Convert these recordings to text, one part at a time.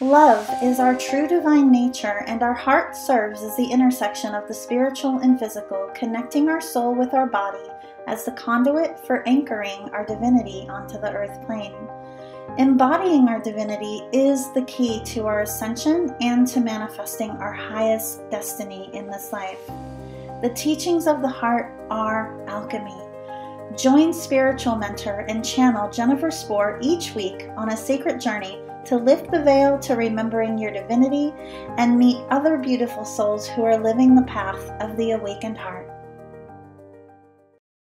Love is our true divine nature, and our heart serves as the intersection of the spiritual and physical, connecting our soul with our body as the conduit for anchoring our divinity onto the earth plane. Embodying our divinity is the key to our ascension and to manifesting our highest destiny in this life. The teachings of the heart are alchemy. Join spiritual mentor and channel Jennifer Spohr each week on a sacred journey to lift the veil to remembering your divinity and meet other beautiful souls who are living the path of the awakened heart.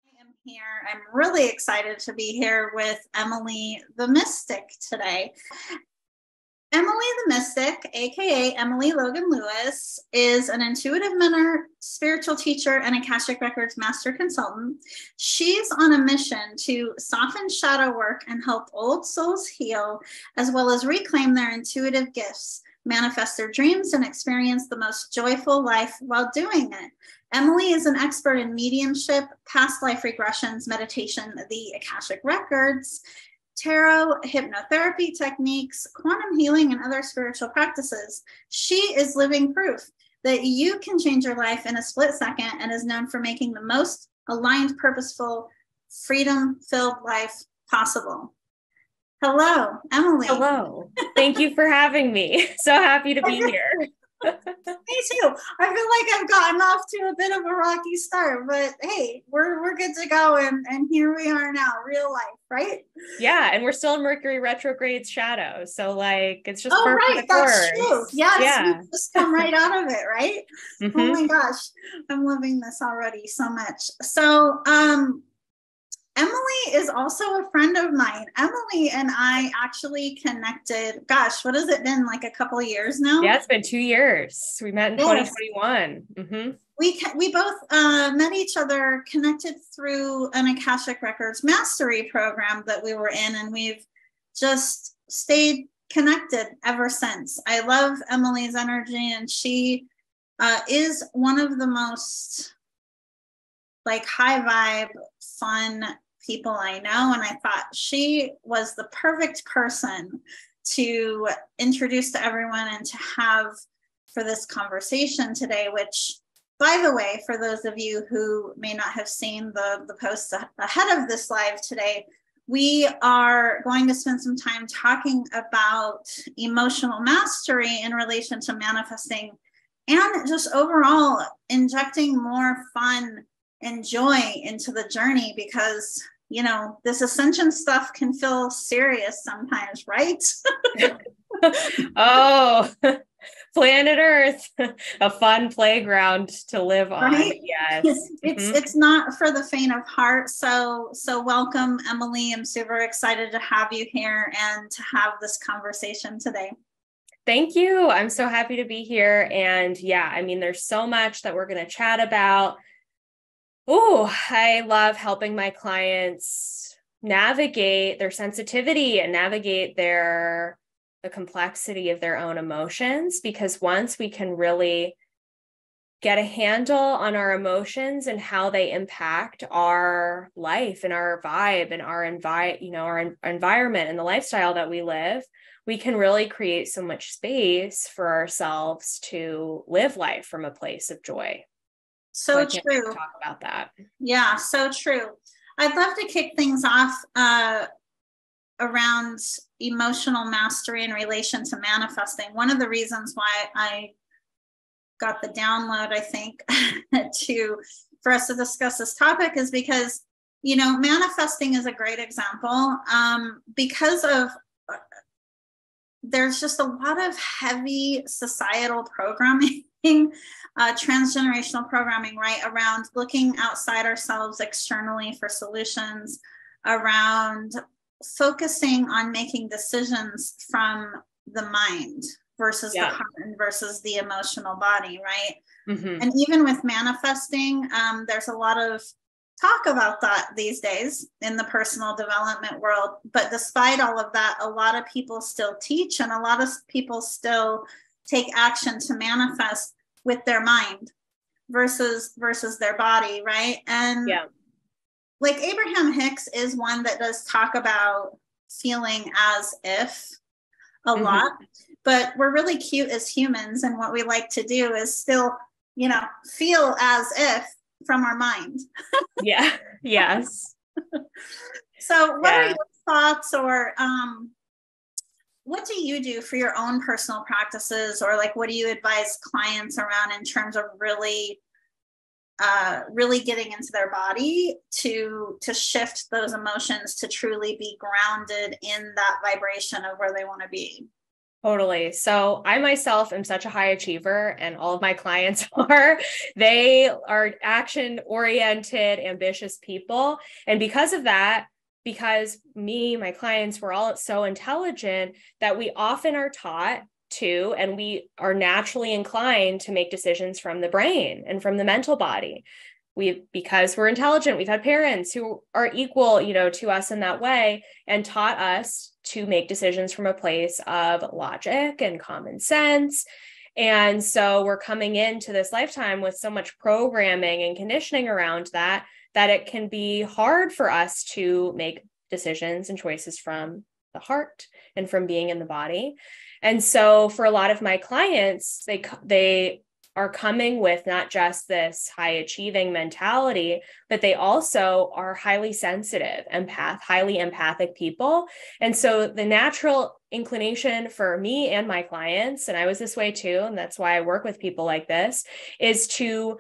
I am here. I'm really excited to be here with Emily the Mystic today. Emily the Mystic, aka Emily Logan Lewis, is an intuitive mentor, spiritual teacher, and Akashic Records master consultant. She's on a mission to soften shadow work and help old souls heal, as well as reclaim their intuitive gifts, manifest their dreams, and experience the most joyful life while doing it. Emily is an expert in mediumship, past life regressions, meditation, the Akashic Records, tarot, hypnotherapy techniques, quantum healing, and other spiritual practices. She is living proof that you can change your life in a split second and is known for making the most aligned, purposeful, freedom-filled life possible. Hello, Emily. Hello. Thank you for having me. So happy to be here. Me too. I feel like I've gotten off to a bit of a rocky start, but hey, we're good to go, and here we are now, real life, right? Yeah, and we're still in Mercury retrograde shadow, so like it's just right, that's true. Yes, yeah. we just come right out of it, right? Mm-hmm. Oh my gosh, I'm loving this already so much. So, Emily is also a friend of mine. Emily and I actually connected, gosh, what has it been, like a couple of years now? Yeah, it's been 2 years. We met in 2021. Mm-hmm. We both met each other, connected through an Akashic Records mastery program that we were in, and we've just stayed connected ever since. I love Emily's energy, and she is one of the most like high vibe, fun people I know. And I thought she was the perfect person to introduce to everyone and to have for this conversation today, which, by the way, for those of you who may not have seen the posts ahead of this live today, we are going to spend some time talking about emotional mastery in relation to manifesting and just overall injecting more fun and joy into the journey, because you know this ascension stuff can feel serious sometimes, right? Oh, planet Earth, a fun playground to live on. Right? Yes. It's not for the faint of heart. So welcome, Emily. I'm super excited to have you here and to have this conversation today. Thank you. I'm so happy to be here. And yeah, I mean, there's so much that we're going to chat about. Oh, I love helping my clients navigate their sensitivity and navigate the complexity of their own emotions, because once we can really get a handle on our emotions and how they impact our life and our vibe and our environment and the lifestyle that we live, we can really create so much space for ourselves to live life from a place of joy. So I can't wait to true. talk about that. Yeah, so true. I'd love to kick things off around emotional mastery in relation to manifesting. One of the reasons why I got the download, I think, for us to discuss this topic is because, you know, manifesting is a great example because of there's just a lot of heavy societal programming, transgenerational programming, right, around looking outside ourselves externally for solutions, around focusing on making decisions from the mind versus the heart and versus the emotional body, right? Mm-hmm. And even with manifesting, there's a lot of talk about that these days in the personal development world. But despite all of that, a lot of people still teach, and a lot of people still take action to manifest with their mind versus their body, right? And like Abraham Hicks is one that does talk about feeling as if, a lot, but we're really cute as humans. And what we like to do is still, feel as if from our mind. Yeah. Yes. So what are your thoughts, or what do you do for your own personal practices, or like, what do you advise clients around in terms of really getting into their body to shift those emotions, to truly be grounded in that vibration of where they want to be? Totally. So I myself am such a high achiever, and all of my clients are. They are action-oriented, ambitious people. And because of that, because my clients, we're all so intelligent that we often are taught to, and we are naturally inclined to make decisions from the brain and from the mental body. Because we're intelligent, we've had parents who are equal, to us in that way, and taught us to make decisions from a place of logic and common sense. And so we're coming into this lifetime with so much programming and conditioning around that it can be hard for us to make decisions and choices from the heart and from being in the body. And so for a lot of my clients, they are coming with not just this high achieving mentality, but they also are highly sensitive, highly empathic people. And so the natural inclination for me and my clients, and I was this way too, and that's why I work with people like this, is to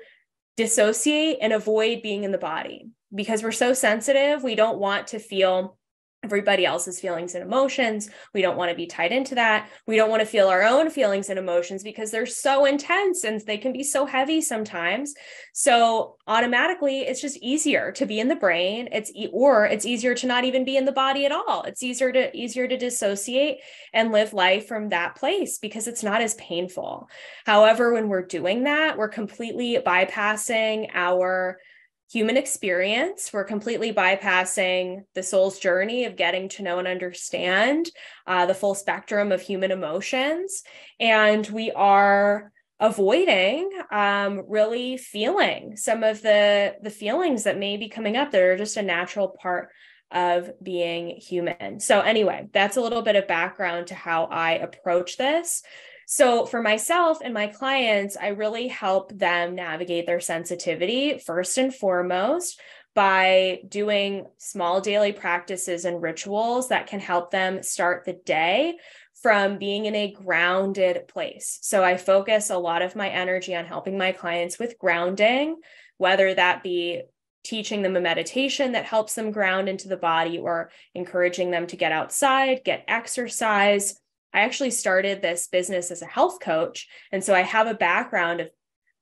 dissociate and avoid being in the body. Because we're so sensitive, we don't want to feel everybody else's feelings and emotions. We don't want to be tied into that. We don't want to feel our own feelings and emotions because they're so intense and they can be so heavy sometimes. So automatically, it's just easier to be in the brain. It's easier to not even be in the body at all. It's easier to dissociate and live life from that place because it's not as painful. However, when we're doing that, we're completely bypassing our human experience. We're completely bypassing the soul's journey of getting to know and understand the full spectrum of human emotions. And we are avoiding really feeling some of the feelings that may be coming up that are just a natural part of being human. So anyway, that's a little bit of background to how I approach this. So for myself and my clients, I really help them navigate their sensitivity first and foremost by doing small daily practices and rituals that can help them start the day from being in a grounded place. So I focus a lot of my energy on helping my clients with grounding, whether that be teaching them a meditation that helps them ground into the body or encouraging them to get outside, get exercise. I actually started this business as a health coach. And so I have a background of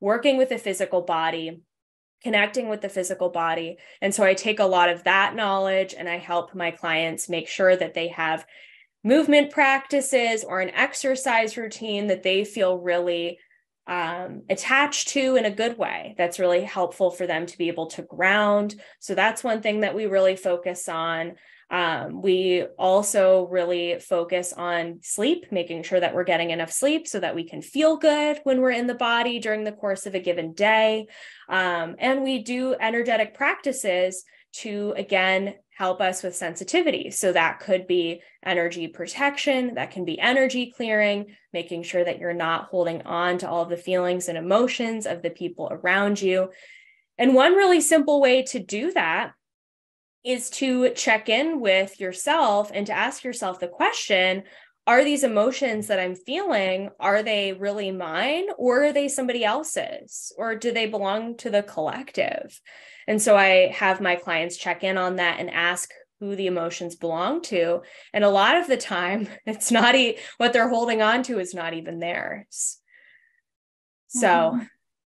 working with the physical body, connecting with the physical body. And so I take a lot of that knowledge and I help my clients make sure that they have movement practices or an exercise routine that they feel really attached to in a good way. That's really helpful for them to be able to ground. So that's one thing that we really focus on. We also really focus on sleep, making sure that we're getting enough sleep so that we can feel good when we're in the body during the course of a given day. And we do energetic practices to, again, help us with sensitivity. So that could be energy protection, that can be energy clearing, making sure that you're not holding on to all of the feelings and emotions of the people around you. And one really simple way to do that is to check in with yourself and to ask yourself the question, are these emotions that I'm feeling, are they really mine or are they somebody else's? Or do they belong to the collective? And so I have my clients check in on that and ask who the emotions belong to. And a lot of the time, it's not what they're holding on to is not even theirs. So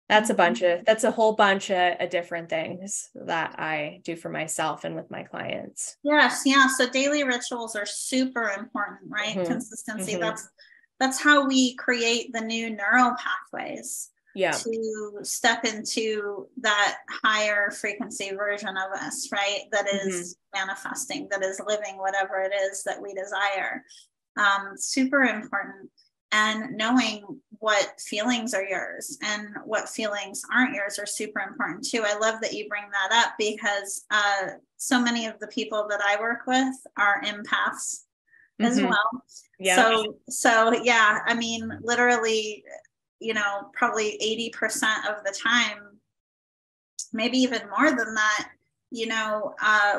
that's a whole bunch of different things that I do for myself and with my clients. Yes. Yeah. So daily rituals are super important, right? Mm-hmm. Consistency. Mm-hmm. That's how we create the new neural pathways to step into that higher frequency version of us, right? That is manifesting, that is living whatever it is that we desire. Super important. And knowing what feelings are yours and what feelings aren't yours are super important too. I love that you bring that up because so many of the people that I work with are empaths. as well. Yeah. So yeah, I mean, literally, probably 80% of the time, maybe even more than that,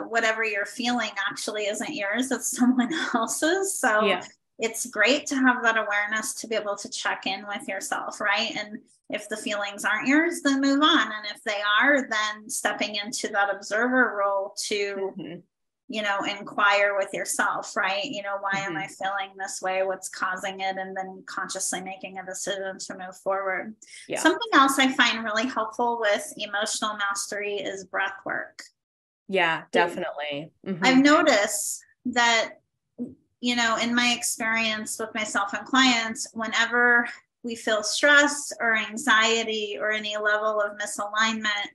whatever you're feeling actually isn't yours, it's someone else's. So it's great to have that awareness to be able to check in with yourself, right? And if the feelings aren't yours, then move on. And if they are, then stepping into that observer role to, inquire with yourself, right? Why am I feeling this way? What's causing it? And then consciously making a decision to move forward. Something else I find really helpful with emotional mastery is breath work. Yeah, definitely. I've noticed that, in my experience with myself and clients, whenever we feel stress or anxiety or any level of misalignment,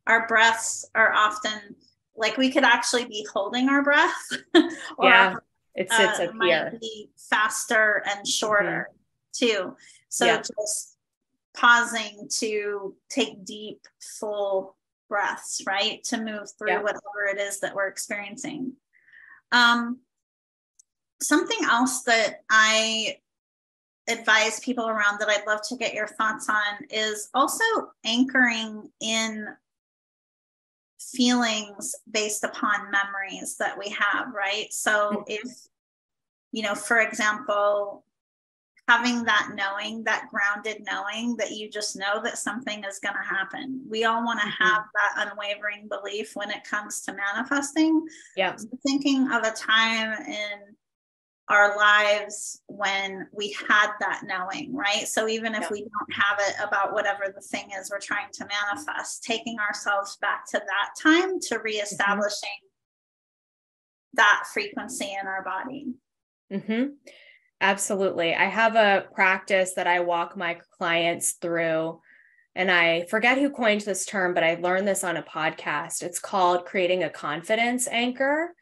our breaths are often like we could actually be holding our breath. Or it sits up here. Might be faster and shorter too. So just pausing to take deep, full breaths, right? To move through whatever it is that we're experiencing. Something else that I advise people around that I'd love to get your thoughts on is also anchoring in feelings based upon memories that we have, right? So if, for example, having that knowing, that grounded knowing that you just know that something is going to happen. We all want to have that unwavering belief when it comes to manifesting. So thinking of a time in our lives when we had that knowing, right? So even if we don't have it about whatever the thing is we're trying to manifest, taking ourselves back to that time to reestablishing that frequency in our body. Absolutely. I have a practice that I walk my clients through, and I forget who coined this term, but I learned this on a podcast. It's called creating a confidence anchor.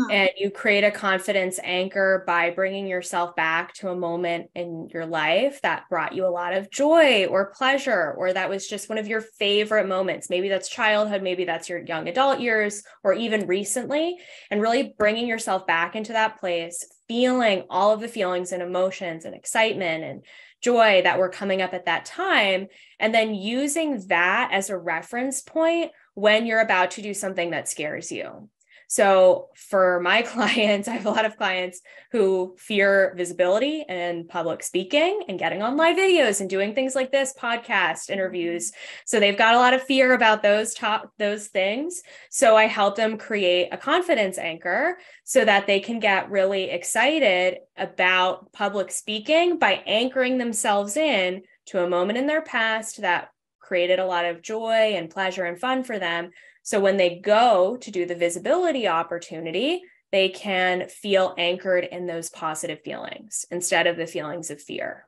And you create a confidence anchor by bringing yourself back to a moment in your life that brought you a lot of joy or pleasure, or that was just one of your favorite moments. Maybe that's childhood, maybe that's your young adult years, or even recently, and really bringing yourself back into that place, feeling all of the feelings and emotions and excitement and joy that were coming up at that time, and then using that as a reference point when you're about to do something that scares you. So for my clients, I have a lot of clients who fear visibility and public speaking and getting on live videos and doing things like this, podcast interviews. So they've got a lot of fear about those things. So I help them create a confidence anchor so that they can get really excited about public speaking by anchoring themselves in to a moment in their past that created a lot of joy and pleasure and fun for them. So when they go to do the visibility opportunity, they can feel anchored in those positive feelings instead of the feelings of fear.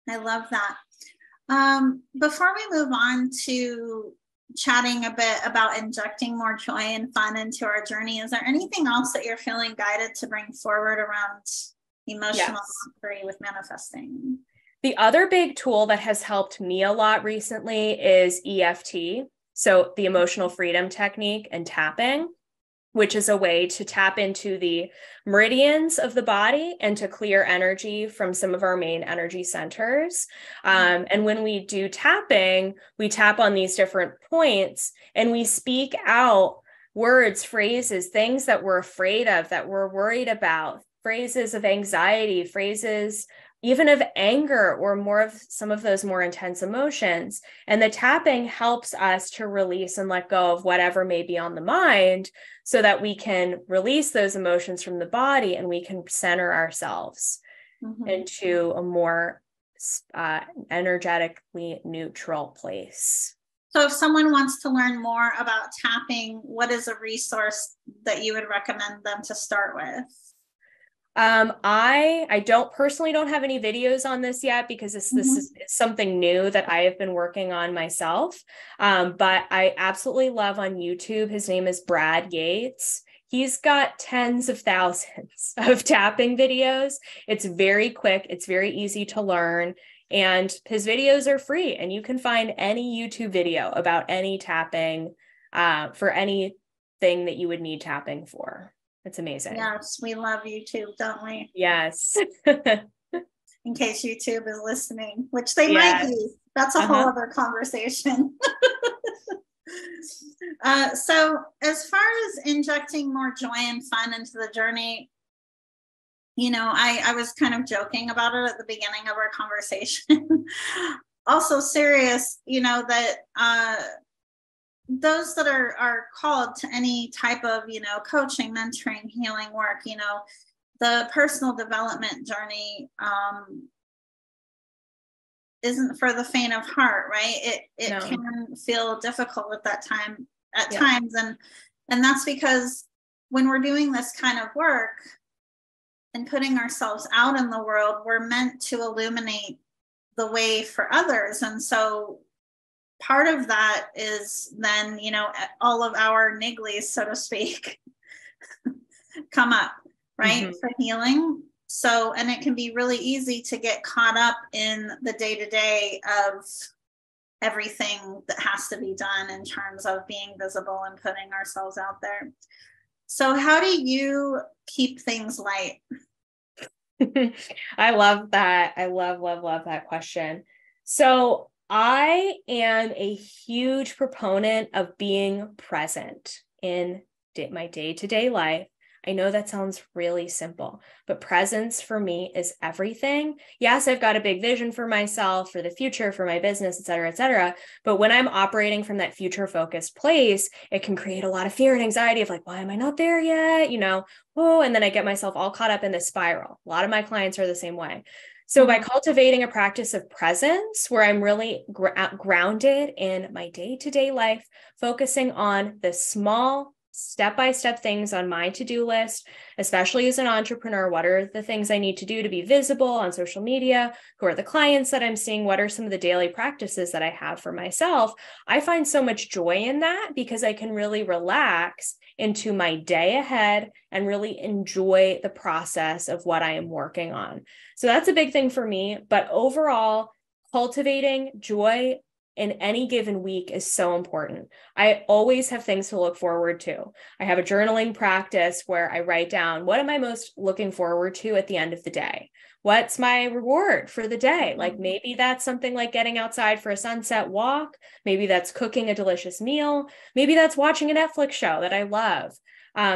I love that. Before we move on to chatting a bit about injecting more joy and fun into our journey, is there anything else that you're feeling guided to bring forward around emotional mastery with manifesting? The other big tool that has helped me a lot recently is EFT. So the emotional freedom technique and tapping, which is a way to tap into the meridians of the body and to clear energy from some of our main energy centers. And when we do tapping, we tap on these different points and we speak out words, phrases, things that we're afraid of, that we're worried about, phrases of anxiety, phrases even of anger or more of some of those more intense emotions. And the tapping helps us to release and let go of whatever may be on the mind so that we can release those emotions from the body and we can center ourselves into a more energetically neutral place. So if someone wants to learn more about tapping, what is a resource that you would recommend them to start with? I don't have any videos on this yet because this is something new that I have been working on myself. But I absolutely love on YouTube. His name is Brad Yates. He's got tens of thousands of tapping videos. It's very quick. It's very easy to learn. And his videos are free. And you can find any YouTube video about any tapping, for anything that you would need tapping for. It's amazing. Yes, we love YouTube, don't we? Yes. In case YouTube is listening, which they Yes. might be. That's a whole other conversation. So as far as injecting more joy and fun into the journey, I was kind of joking about it at the beginning of our conversation. Also serious, that those that are called to any type of, coaching, mentoring, healing work, the personal development journey isn't for the faint of heart, right? It can feel difficult at times. And that's because when we're doing this kind of work and putting ourselves out in the world, we're meant to illuminate the way for others. And so part of that is then, all of our nigglies, so to speak, come up, right? For healing. So, and it can be really easy to get caught up in the day-to-day of everything that has to be done in terms of being visible and putting ourselves out there. So how do you keep things light? I love that. I love that question. So I am a huge proponent of being present in my day-to-day life. I know that sounds really simple, but presence for me is everything. Yes, I've got a big vision for myself, for the future, for my business, et cetera, et cetera. But when I'm operating from that future focused place, it can create a lot of fear and anxiety of like, why am I not there yet? And then I get myself all caught up in this spiral. A lot of my clients are the same way. So by cultivating a practice of presence where I'm really grounded in my day-to-day life, focusing on the small step-by-step things on my to-do list, especially as an entrepreneur, what are the things I need to do to be visible on social media? Who are the clients that I'm seeing? What are some of the daily practices that I have for myself? I find so much joy in that because I can really relax into my day ahead and really enjoy the process of what I am working on. So that's a big thing for me. But overall, cultivating joy in any given week is so important. I always have things to look forward to. I have a journaling practice where I write down, what am I most looking forward to at the end of the day? What's my reward for the day? Like maybe that's something like getting outside for a sunset walk. Maybe that's cooking a delicious meal. Maybe that's watching a Netflix show that I love.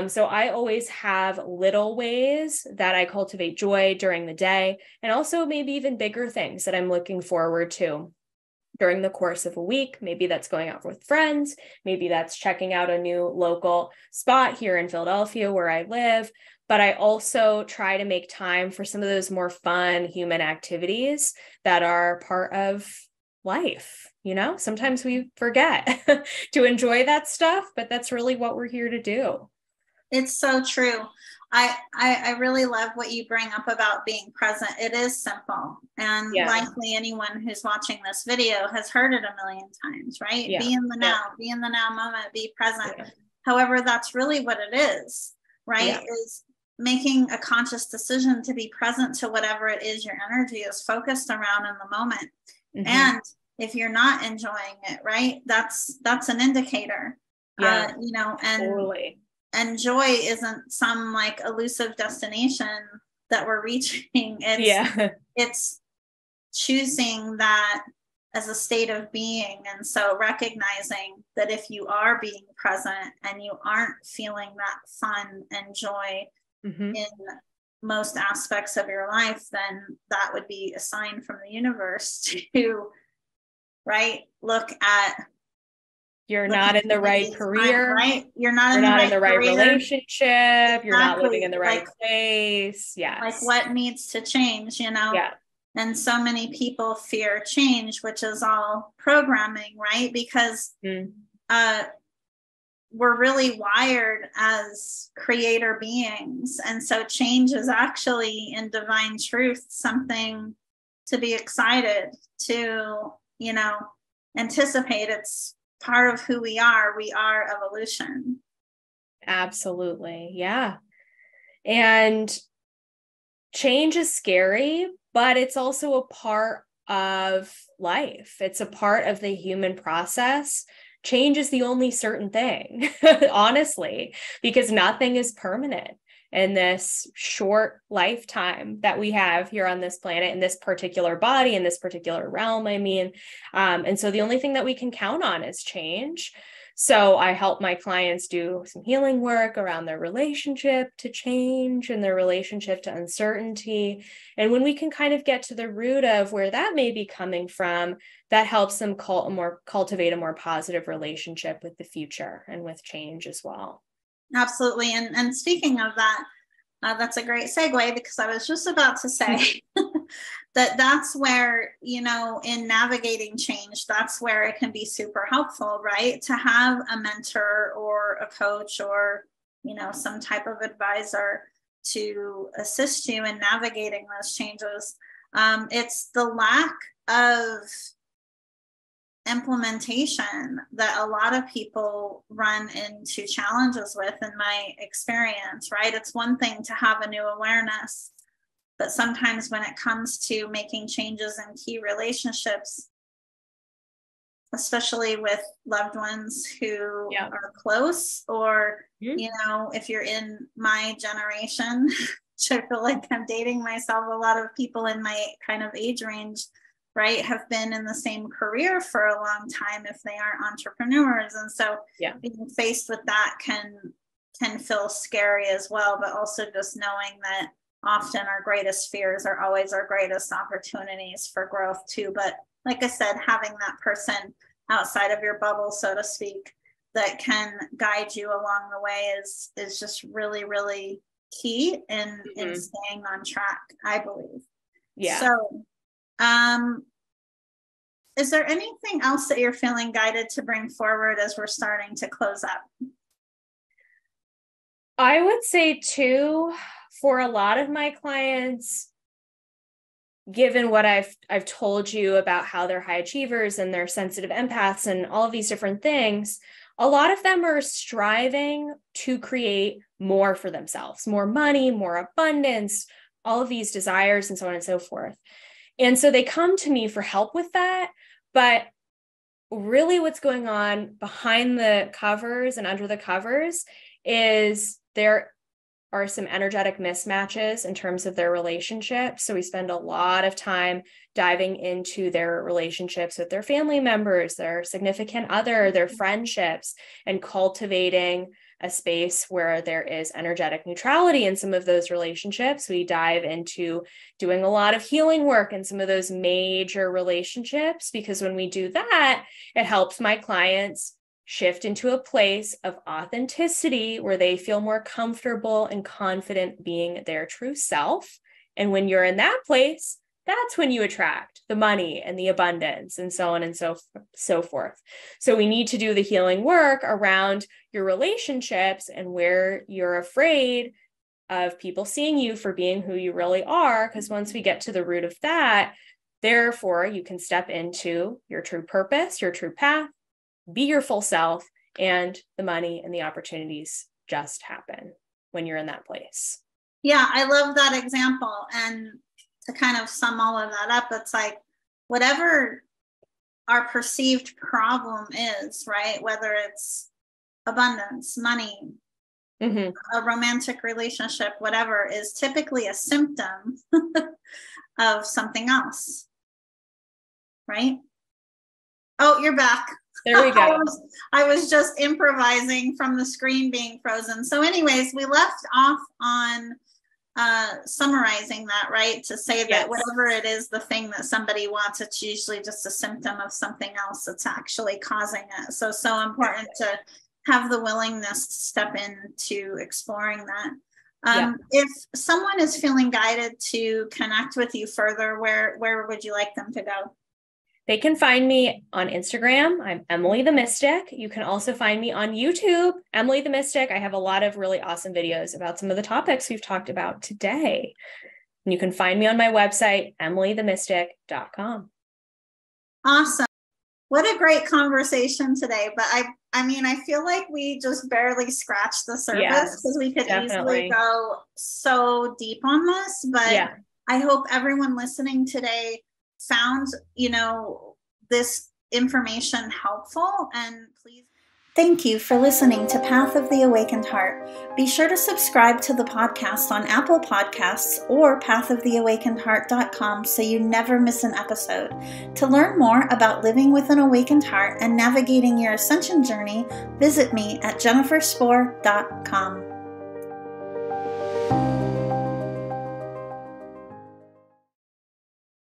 So I always have little ways that I cultivate joy during the day, and also maybe even bigger things that I'm looking forward to during the course of a week. Maybe that's going out with friends. Maybe that's checking out a new local spot here in Philadelphia where I live. But I also try to make time for some of those more fun human activities that are part of life. Sometimes we forget to enjoy that stuff, but that's really what we're here to do. It's so true. I really love what you bring up about being present. It is simple. And likely anyone who's watching this video has heard it a million times, right? Be in the now, be in the now moment, be present. However, that's really what it is, right? Is making a conscious decision to be present to whatever it is your energy is focused around in the moment. And if you're not enjoying it, right, that's an indicator, and totally. And joy isn't some like elusive destination that we're reaching. It's choosing that as a state of being. And so recognizing that if you are being present and you aren't feeling that fun and joy in most aspects of your life, then that would be a sign from the universe to, look at, you're not in the right career, right? You're not in the right relationship. Exactly. You're not living in the right place. Yes. Like what needs to change, And so many people fear change, which is all programming, right? Because we're really wired as creator beings. And so change is actually, in divine truth, something to be excited to, anticipate. It's part of who we are. We are evolution. Absolutely. Yeah. And change is scary, but it's also a part of life. It's a part of the human process change is the only certain thing, honestly, because nothing is permanent in this short lifetime that we have here on this planet, in this particular body, in this particular realm, I mean. And so the only thing that we can count on is change. So I help my clients do some healing work around their relationship to change and their relationship to uncertainty. And when we can kind of get to the root of where that may be coming from, that helps them cultivate a more positive relationship with the future and with change as well. Absolutely. And speaking of that, that's a great segue, because I was just about to say that's where, in navigating change, that's where it can be super helpful, right? To have a mentor or a coach or, some type of advisor to assist you in navigating those changes. It's the lack of implementation that a lot of people run into challenges with, in my experience, right? It's one thing to have a new awareness, but sometimes when it comes to making changes in key relationships, especially with loved ones who are close, or, if you're in my generation, which I feel like I'm dating myself, a lot of people in my kind of age range, right, have been in the same career for a long time if they aren't entrepreneurs. And so being faced with that can feel scary as well, but also just knowing that often our greatest fears are always our greatest opportunities for growth too. But like I said, having that person outside of your bubble, so to speak, that can guide you along the way is just really, really key in staying on track, I believe. Yeah. So is there anything else that you're feeling guided to bring forward as we're starting to close up? I would say too, for a lot of my clients, given what I've told you about how they're high achievers and they're sensitive empaths and all of these different things, a lot of them are striving to create more for themselves, more money, more abundance, all of these desires and so on and so forth. And so they come to me for help with that. But really what's going on behind the covers and under the covers is there are some energetic mismatches in terms of their relationships. So we spend a lot of time diving into their relationships with their family members, their significant other, their friendships, and cultivating a space where there is energetic neutrality in some of those relationships. We dive into doing a lot of healing work in some of those major relationships, because when we do that, it helps my clients shift into a place of authenticity where they feel more comfortable and confident being their true self. And when you're in that place, that's when you attract the money and the abundance and so on and so forth. So we need to do the healing work around your relationships and where you're afraid of people seeing you for being who you really are. Because once we get to the root of that, therefore, you can step into your true purpose, your true path, be your full self, and the money and the opportunities just happen when you're in that place. Yeah, I love that example. And to kind of sum all of that up, it's like whatever our perceived problem is, right? Whether it's abundance, money, a romantic relationship, whatever, is typically a symptom of something else, right? Oh, you're back. There we go. I was just improvising from the screen being frozen. So anyways, we left off on summarizing that, right? To say that whatever it is, the thing that somebody wants, it's usually just a symptom of something else that's actually causing it. So important to have the willingness to step into exploring that. If someone is feeling guided to connect with you further, where would you like them to go? They can find me on Instagram. I'm Emily the Mystic. You can also find me on YouTube, Emily the Mystic. I have a lot of really awesome videos about some of the topics we've talked about today. And you can find me on my website, emilythemystic.com. Awesome. What a great conversation today. But I mean, I feel like we just barely scratched the surface, because we could easily go so deep on this. But I hope everyone listening today found, this information helpful, and please. Thank you for listening to Path of the Awakened Heart. Be sure to subscribe to the podcast on Apple Podcasts or pathoftheawakenedheart.com so you never miss an episode. To learn more about living with an awakened heart and navigating your ascension journey, visit me at jenniferspore.com.